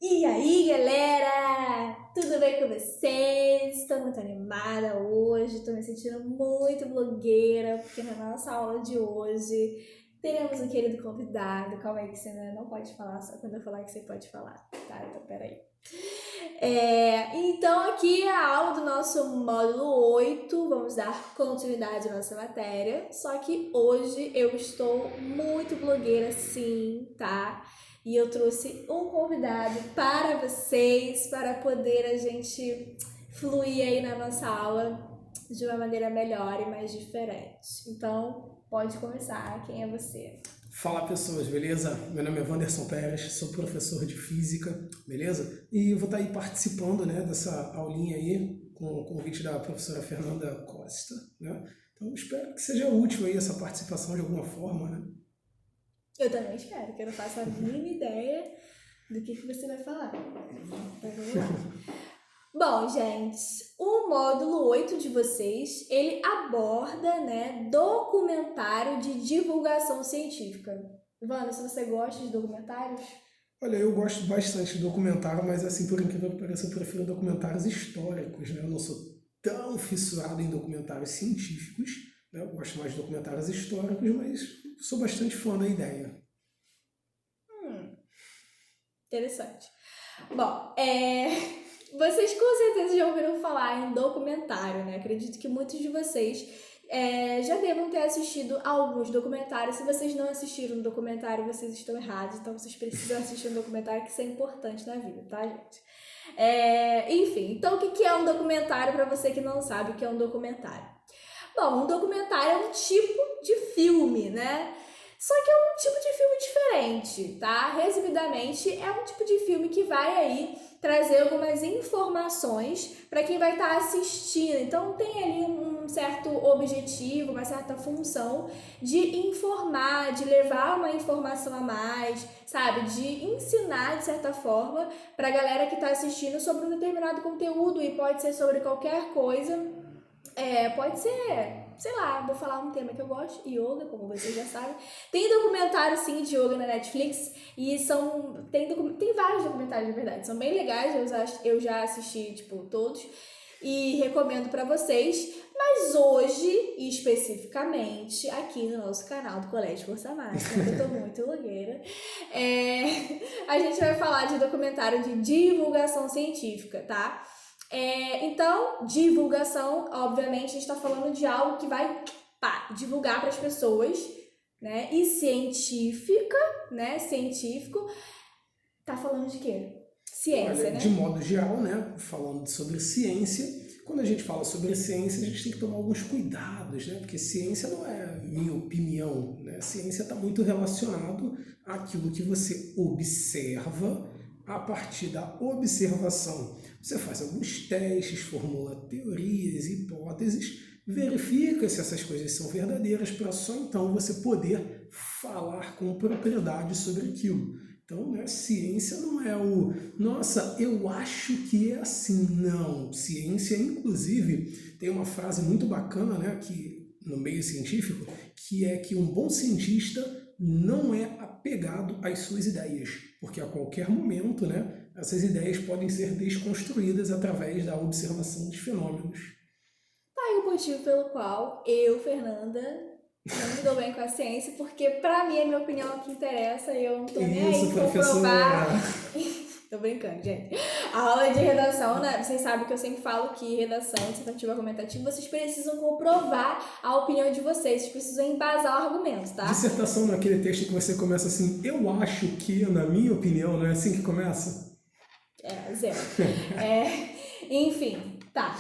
E aí, galera? Tudo bem com vocês? Estou muito animada hoje, estou me sentindo muito blogueira, porque na nossa aula de hoje teremos um querido convidado. Calma aí que você não pode falar, só quando eu falar que você pode falar, tá? Então, peraí. Então, aqui é a aula do nosso módulo 8, vamos dar continuidade à nossa matéria, só que hoje eu estou muito blogueira sim, tá? E eu trouxe um convidado para vocês, para poder a gente fluir aí na nossa aula de uma maneira melhor e mais diferente. Então, pode começar, quem é você? Fala pessoas, beleza? Meu nome é Wanderson Pérez, sou professor de Física, beleza? E eu vou estar aí participando, né, dessa aulinha aí com o convite da professora Fernanda Costa, né? Então espero que seja útil aí essa participação de alguma forma, né? Eu também espero, que eu não faça a mínima ideia do que você vai falar. Então vamos lá. Bom, gente, o módulo 8 de vocês, ele aborda, né, documentário de divulgação científica. Wanda, se você gosta de documentários? Olha, eu gosto bastante de documentário, mas assim, por incrível que pareça, eu prefiro documentários históricos, né? Eu não sou tão fissurado em documentários científicos, né? Eu gosto mais de documentários históricos, mas sou bastante fã da ideia. Interessante. Bom, vocês com certeza já ouviram falar em documentário, né? Acredito que muitos de vocês já devam ter assistido alguns documentários. Se vocês não assistiram um documentário, vocês estão errados. Então, vocês precisam assistir um documentário, que isso é importante na vida, tá, gente? Enfim, então o que é um documentário para você que não sabe o que é um documentário? Bom, um documentário é um tipo de filme, né? Só que é um tipo de filme diferente, tá? Resumidamente, é um tipo de filme que vai aí trazer algumas informações para quem vai estar assistindo. Então tem ali um certo objetivo, uma certa função de informar, de levar uma informação a mais, sabe? De ensinar de certa forma para a galera que está assistindo sobre um determinado conteúdo, e pode ser sobre qualquer coisa. Pode ser, sei lá, vou falar um tema que eu gosto, yoga, como vocês já sabem. Tem documentário, sim, de yoga na Netflix, e tem vários documentários, na verdade, são bem legais, eu já assisti, tipo, todos, e recomendo pra vocês. Mas hoje, especificamente, aqui no nosso canal do Colégio Força Máxima, que eu tô muito blogueira, a gente vai falar de documentário de divulgação científica, tá? Então, divulgação, obviamente, a gente está falando de algo que vai divulgar para as pessoas, né? E científica, né? Científico, tá falando de quê? Ciência, Olha, né? de modo geral, né, falando sobre ciência, quando a gente fala sobre ciência, a gente tem que tomar alguns cuidados, né, porque ciência não é minha opinião, né, ciência está muito relacionado àquilo que você observa a partir da observação. Você faz alguns testes, formula teorias, hipóteses, verifica se essas coisas são verdadeiras para só então você poder falar com propriedade sobre aquilo. Então, né, ciência não é nossa, eu acho que é assim. Não, ciência, inclusive, tem uma frase muito bacana, né, que, no meio científico, que é que um bom cientista não é apegado às suas ideias, porque a qualquer momento, né, essas ideias podem ser desconstruídas através da observação de fenômenos. Tá aí o motivo pelo qual eu, Fernanda, não me dou bem com a ciência, porque pra mim é minha opinião que interessa e eu não tô nem aí Isso, professora! comprovar. Tô brincando, gente. A aula de redação, né? Vocês sabem que eu sempre falo que redação, dissertativa, argumentativa, vocês precisam comprovar a opinião de vocês, vocês precisam embasar o argumento, tá? Dissertação não é aquele texto que você começa assim, eu acho que, na minha opinião, não é assim que começa? Zero. Enfim, tá.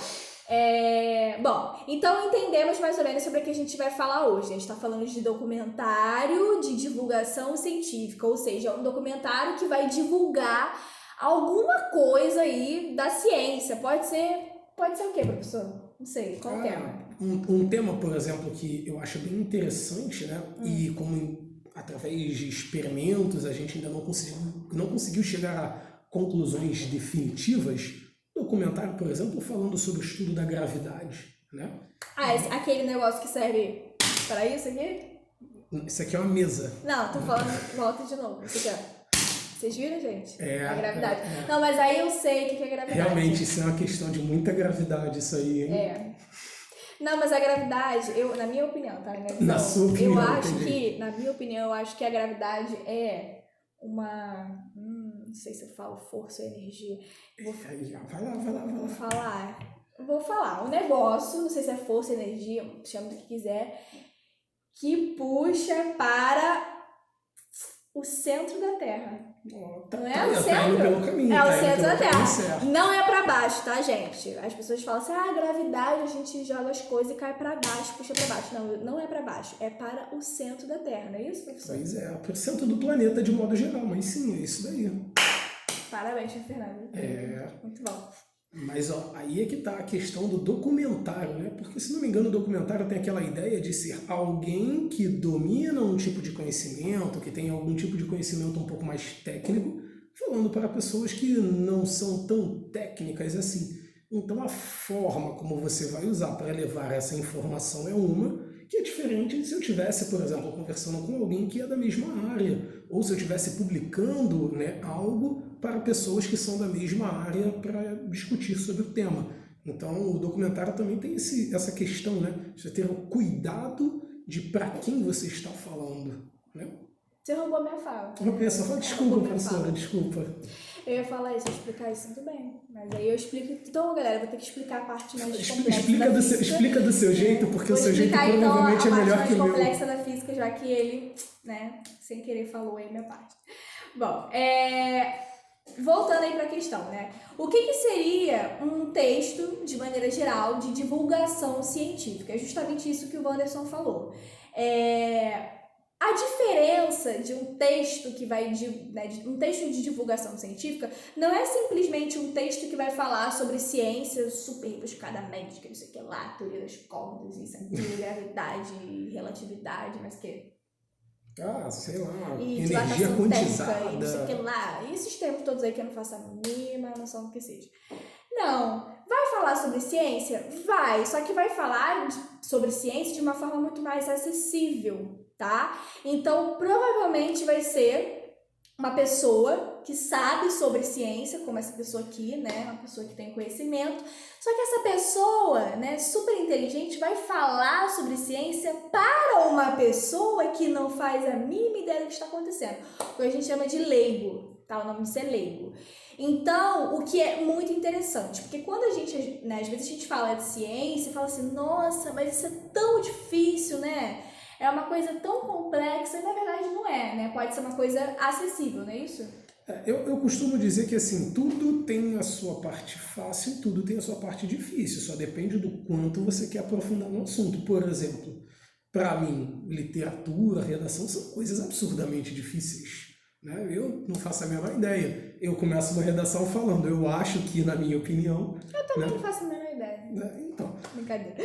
Bom, então entendemos mais ou menos sobre o que a gente vai falar hoje. A gente está falando de documentário de divulgação científica, ou seja, um documentário que vai divulgar alguma coisa aí da ciência. Pode ser o quê, professor? Não sei, qual o tema? Um tema, por exemplo, que eu acho bem interessante, né? E como através de experimentos a gente ainda não conseguiu chegar a conclusões definitivas. Documentário, por exemplo, falando sobre o estudo da gravidade, né? Aquele negócio que serve para isso aqui? Isso aqui é uma mesa. Não, tô falando, volta de novo. Isso aqui, ó. Vocês viram, gente? É, A gravidade. é. Não, mas aí eu sei o que é gravidade. Realmente, isso é uma questão de muita gravidade, isso aí, hein? É. Não, mas a gravidade, na minha opinião, tá? Na minha visão, Na sua opinião, eu acho entendi. na minha opinião, eu acho que a gravidade é uma. Não sei se eu falo força ou energia. Vai lá. Vou falar. Um negócio, não sei se é força, energia, chama do que quiser, que puxa para o centro da Terra. Não é o Tá centro? indo pelo caminho, É o tá indo centro da pelo caminho Terra. certo. Não é pra baixo, tá, gente? As pessoas falam assim, gravidade, a gente joga as coisas e cai pra baixo, puxa pra baixo. Não, não é pra baixo, é para o centro da Terra, não é isso, professor? Pois é, pro centro do planeta de modo geral, mas sim, é isso daí. Parabéns, Fernando. Muito bom. Mas ó, aí é que tá a questão do documentário, né? Porque, se não me engano, o documentário tem aquela ideia de ser alguém que domina um tipo de conhecimento, que tem algum tipo de conhecimento um pouco mais técnico, falando para pessoas que não são tão técnicas assim. Então, a forma como você vai usar para levar essa informação é uma, que é diferente de se eu estivesse, por exemplo, conversando com alguém que é da mesma área, ou se eu estivesse publicando, né, algo para pessoas que são da mesma área para discutir sobre o tema. Então, o documentário também tem essa questão, né, de você ter o cuidado de para quem você está falando, né? Você roubou minha fala. Só fala, desculpa, professora, desculpa. Eu ia falar isso, explicar isso, tudo bem. Mas aí eu explico. Então, galera, eu vou ter que explicar a parte mais complexa. Explica do seu jeito, porque vou o seu jeito explicar, provavelmente então, é melhor que o a parte mais meu. complexa da física, já que ele, né, sem querer falou aí minha parte. Bom, voltando aí para a questão, né? O que seria um texto, de maneira geral, de divulgação científica? É justamente isso que o Wanderson falou. A diferença de um texto que vai um texto de divulgação científica não é simplesmente um texto que vai falar sobre ciência super rebuscadamente, que não sei o que lá, teoria das cordas, isso aqui, gravidade, relatividade, mas que sei lá, e energia dilatação quantizada. térmica, e não sei o que lá, e esses termos todos aí que eu não faço a mínima noção do que seja. Não. Vai falar sobre ciência? Vai, só que vai falar sobre ciência de uma forma muito mais acessível, tá? Então, provavelmente vai ser uma pessoa que sabe sobre ciência, como essa pessoa aqui, né? Uma pessoa que tem conhecimento. Só que essa pessoa, né, super inteligente, vai falar sobre ciência para uma pessoa que não faz a mínima ideia do que está acontecendo. O que a gente chama de leigo, tá? O nome disso é leigo. Então, o que é muito interessante, porque quando a gente, né, às vezes a gente fala de ciência, fala assim, nossa, mas isso é tão difícil, né? É uma coisa tão complexa, e na verdade não é, né? Pode ser uma coisa acessível, não é isso? Eu costumo dizer que assim, tudo tem a sua parte fácil, tudo tem a sua parte difícil, só depende do quanto você quer aprofundar no assunto. Por exemplo, para mim, literatura, redação são coisas absurdamente difíceis. Né? Eu não faço a menor ideia. Eu começo uma redação falando, eu acho que, na minha opinião... Eu também não faço a menor ideia. Então. Brincadeira.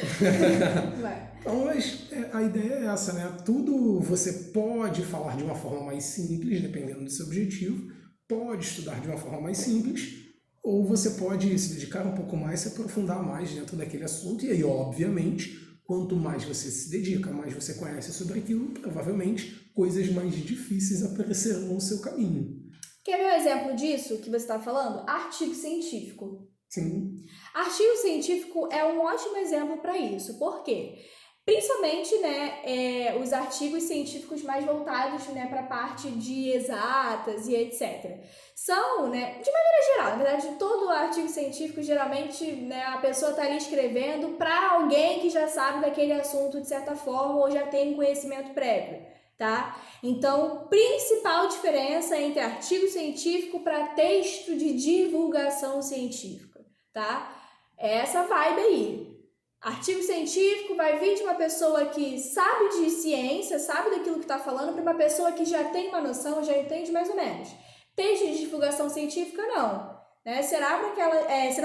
Vai. Então, mas a ideia é essa, né? Tudo você pode falar de uma forma mais simples, dependendo do seu objetivo, pode estudar de uma forma mais simples, ou você pode se dedicar um pouco mais, se aprofundar mais dentro daquele assunto, e aí, obviamente, quanto mais você se dedica, mais você conhece sobre aquilo, provavelmente coisas mais difíceis aparecerão no seu caminho. Quer ver um exemplo disso que você está falando? Artigo científico. Sim. Artigo científico é um ótimo exemplo para isso. Por quê? Principalmente, né, os artigos científicos mais voltados, né, para a parte de exatas e etc. São, né, de maneira geral, na verdade, todo artigo científico, geralmente, né, a pessoa está ali escrevendo para alguém que já sabe daquele assunto de certa forma ou já tem conhecimento prévio, tá? Então, principal diferença entre artigo científico para texto de divulgação científica, tá? É essa vibe aí. Artigo científico vai vir de uma pessoa que sabe de ciência, sabe daquilo que está falando, para uma pessoa que já tem uma noção, já entende mais ou menos. Texto de divulgação científica, não. Né? Serão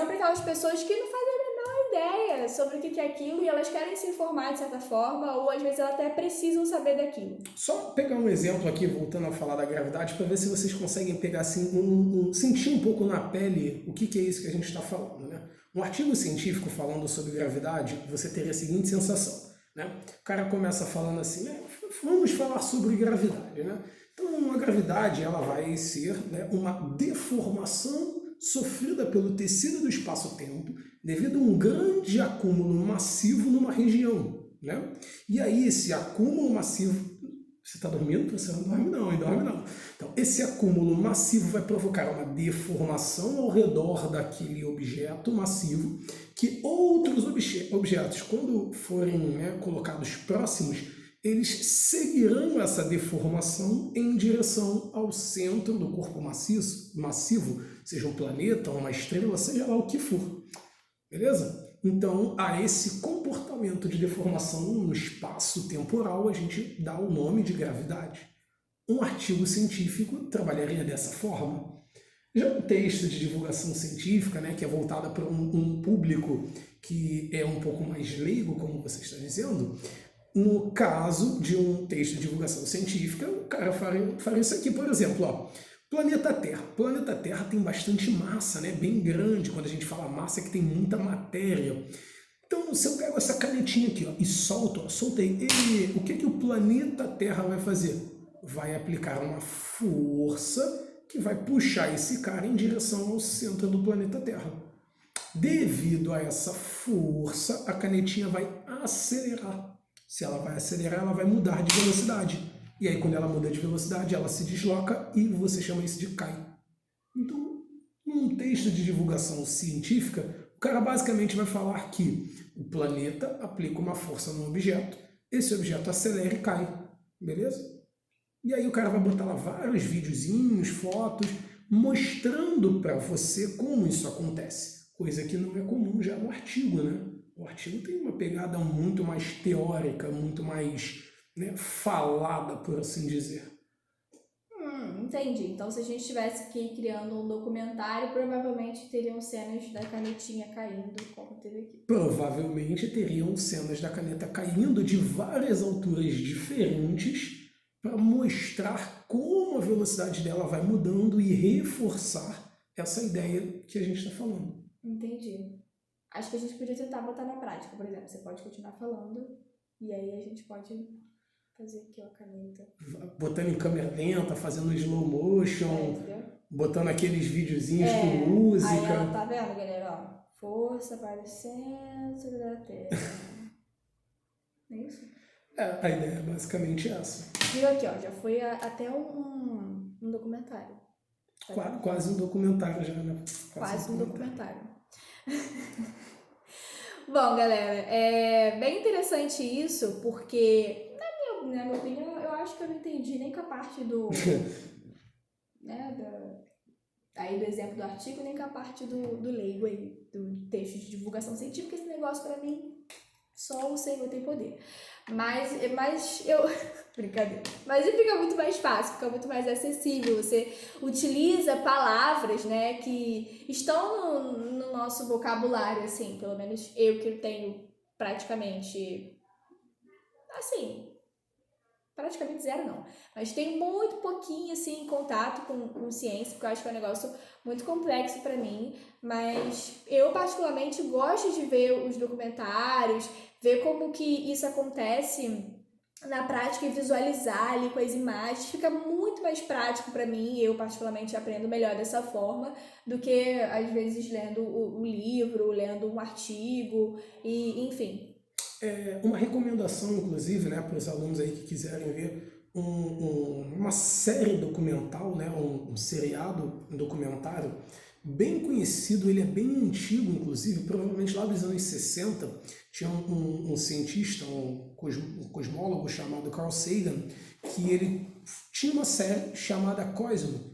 para aquelas pessoas que não fazem a menor ideia sobre o que é aquilo e elas querem se informar de certa forma, ou às vezes elas até precisam saber daquilo. Só pegar um exemplo aqui, voltando a falar da gravidade, para ver se vocês conseguem pegar assim, sentir um pouco na pele o que é isso que a gente está falando, né? Um artigo científico falando sobre gravidade, você teria a seguinte sensação, né? O cara começa falando assim, vamos falar sobre gravidade, né? Então, a gravidade ela vai ser, né, uma deformação sofrida pelo tecido do espaço-tempo devido a um grande acúmulo massivo numa região, né? E aí esse acúmulo massivo... Você está dormindo? Você não dorme não, dorme não. Então, esse acúmulo massivo vai provocar uma deformação ao redor daquele objeto massivo que outros objetos, quando forem, né, colocados próximos, eles seguirão essa deformação em direção ao centro do corpo massivo, seja um planeta, uma estrela, seja lá o que for. Beleza? Então, a esse comportamento de deformação no espaço temporal, a gente dá o nome de gravidade. Um artigo científico trabalharia dessa forma. Já um texto de divulgação científica, né, que é voltada para um público que é um pouco mais leigo, como você está dizendo, no caso de um texto de divulgação científica, o cara faria isso aqui, por exemplo, ó. Planeta Terra. Planeta Terra tem bastante massa, né? Bem grande. Quando a gente fala massa é que tem muita matéria. Então, se eu pego essa canetinha aqui, ó, e solto, ó, soltei, o que o planeta Terra vai fazer? Vai aplicar uma força que vai puxar esse cara em direção ao centro do planeta Terra. Devido a essa força, a canetinha vai acelerar. Se ela vai acelerar, ela vai mudar de velocidade. E aí, quando ela muda de velocidade, ela se desloca e você chama isso de cai. Então, num texto de divulgação científica, o cara basicamente vai falar que o planeta aplica uma força num objeto, esse objeto acelera e cai. Beleza? E aí o cara vai botar lá vários videozinhos, fotos, mostrando para você como isso acontece. Coisa que não é comum já no artigo, né? O artigo tem uma pegada muito mais teórica, muito mais... né, falada, por assim dizer. Entendi. Então, se a gente estivesse aqui criando um documentário, provavelmente teriam cenas da canetinha caindo, como teve aqui. Provavelmente teriam cenas da caneta caindo de várias alturas diferentes para mostrar como a velocidade dela vai mudando e reforçar essa ideia que a gente está falando. Entendi. Acho que a gente podia tentar botar na prática, por exemplo. Você pode continuar falando e aí a gente pode... fazer aqui, ó, a caneta. Botando em câmera lenta, fazendo slow motion, botando aqueles videozinhos com música. Aí ela tá vendo, galera, ó. Força para o centro da Terra. É isso? A ideia é basicamente essa. Viu aqui, ó, já foi até um documentário. Quase um documentário já, né? Quase um documentário. Bom, galera, é bem interessante isso, porque... Na minha opinião, eu acho que eu não entendi nem com a parte do... né, aí do exemplo do artigo, nem com a parte do leigo aí, do texto de divulgação científica. Esse negócio pra mim, só o Senhor tem poder. Mas eu... brincadeira. Mas fica muito mais fácil, fica muito mais acessível. Você utiliza palavras, né, que estão no nosso vocabulário, assim, pelo menos eu que tenho praticamente... assim... praticamente zero não, mas tem muito pouquinho assim contato com ciência, porque eu acho que é um negócio muito complexo para mim, mas eu particularmente gosto de ver os documentários, ver como que isso acontece na prática e visualizar ali com as imagens, fica muito mais prático para mim, eu particularmente aprendo melhor dessa forma do que às vezes lendo o livro, lendo um artigo, e enfim. Uma recomendação, inclusive, né, para os alunos aí que quiserem ver uma série documental, né, um seriado, um documentário bem conhecido, ele é bem antigo, inclusive, provavelmente lá dos anos 60, tinha um cientista, um cosmólogo chamado Carl Sagan, que ele tinha uma série chamada Cosmo,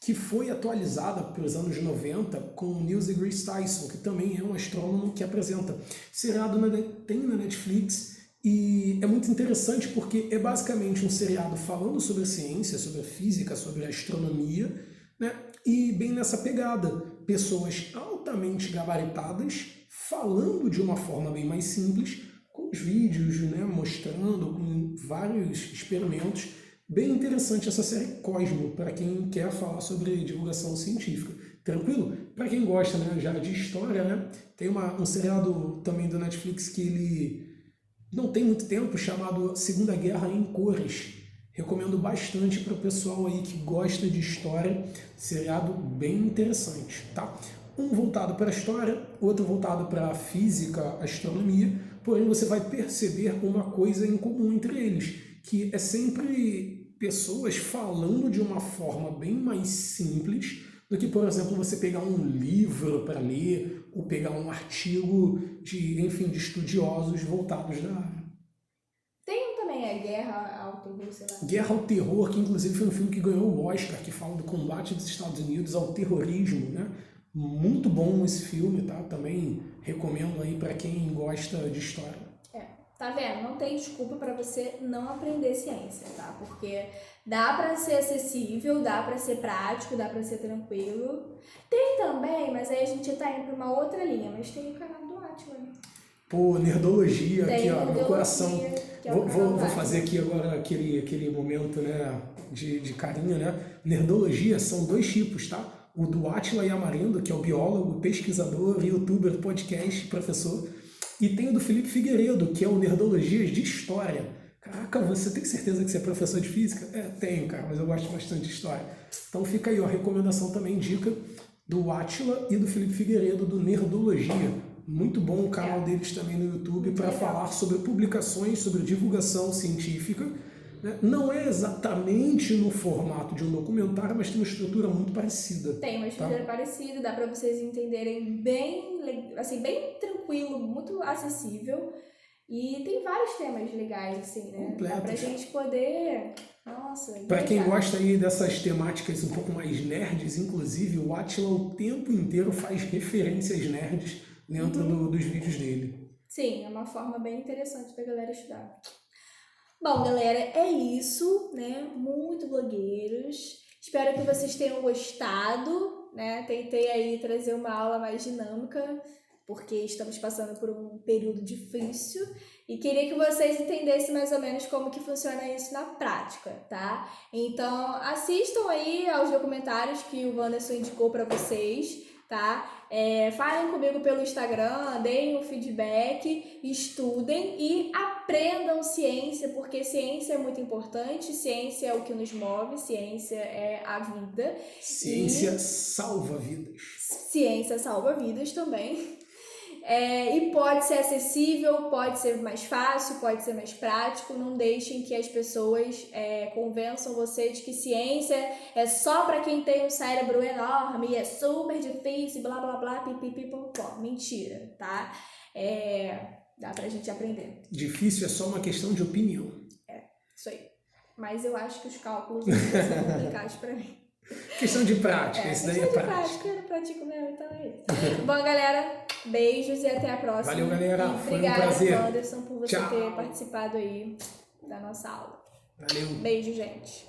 que foi atualizada para os anos 90 com Neil deGrasse Tyson, que também é um astrônomo que apresenta. Seriado tem na Netflix e é muito interessante porque é basicamente um seriado falando sobre a ciência, sobre a física, sobre a astronomia, né? E bem nessa pegada, pessoas altamente gabaritadas falando de uma forma bem mais simples, com os vídeos, né, mostrando, com vários experimentos. Bem interessante essa série Cosmo, para quem quer falar sobre divulgação científica. Tranquilo? Para quem gosta, né, já de história, né, tem um seriado também do Netflix que ele não tem muito tempo, chamado Segunda Guerra em Cores. Recomendo bastante para o pessoal aí que gosta de história, seriado bem interessante, tá? Um voltado para a história, outro voltado para a física, astronomia, porém você vai perceber uma coisa em comum entre eles, que é sempre pessoas falando de uma forma bem mais simples do que, por exemplo, você pegar um livro para ler ou pegar um artigo de, enfim, de estudiosos voltados da área. Tem também a Guerra ao Terror, sei lá. Guerra ao Terror, que inclusive foi um filme que ganhou o Oscar, que fala do combate dos Estados Unidos ao terrorismo, né? Muito bom esse filme, tá? Também recomendo aí para quem gosta de história. Tá vendo? Não tem desculpa para você não aprender ciência, tá? Porque dá para ser acessível, dá para ser prático, dá para ser tranquilo. Tem também, mas aí a gente tá indo para uma outra linha, mas tem o canal do Átila, né? Pô, nerdologia Tem aqui, ó, meu coração. que é o Vou canal fazer aqui agora aquele momento, né, de carinho, né? Nerdologia são 2 tipos, tá? O do Átila Yamarino, que é o biólogo, pesquisador, youtuber, podcast, professor. E tem o do Felipe Figueiredo, que é o Nerdologias de História. Caraca, você tem certeza que você é professor de física? Tenho, cara, mas eu gosto bastante de história. Então fica aí, ó, a recomendação também, dica do Átila e do Felipe Figueiredo, do Nerdologia. Muito bom o canal deles também no YouTube para falar sobre publicações, sobre divulgação científica. Né? Não é exatamente no formato de um documentário, mas tem uma estrutura muito parecida. Tem uma estrutura parecida, dá para vocês entenderem bem, assim, bem tranquilo, muito acessível. E tem vários temas legais, assim, né? Completo. Dá pra gente poder... Nossa, para quem gosta aí dessas temáticas um pouco mais nerds, inclusive, o Átila o tempo inteiro faz referências nerds dentro dos vídeos dele. Sim, é uma forma bem interessante da galera estudar. Bom, galera, é isso, né? Muito blogueiros. Espero que vocês tenham gostado, né? Tentei aí trazer uma aula mais dinâmica, porque estamos passando por um período difícil e queria que vocês entendessem mais ou menos como que funciona isso na prática, tá? Então, assistam aí aos documentários que o Wanderson indicou para vocês, tá? Falem comigo pelo Instagram, deem um feedback, estudem e aprendam ciência, porque ciência é muito importante, ciência é o que nos move, ciência é a vida. Ciência salva vidas. Ciência salva vidas também. E pode ser acessível, pode ser mais fácil, pode ser mais prático. Não deixem que as pessoas convençam você de que ciência é só para quem tem um cérebro enorme e é super difícil, blá blá blá, pipipipopó. Mentira, tá? Dá pra gente aprender. Difícil é só uma questão de opinião. Isso aí. Mas eu acho que os cálculos são complicados pra mim. Questão de prática, isso daí é prática. Eu não pratico mesmo, então é isso. Bom, galera, beijos e até a próxima. Valeu, galera. E Foi um prazer. obrigada, Wanderson, por você Tchau. ter participado aí da nossa aula. Valeu. Beijo, gente.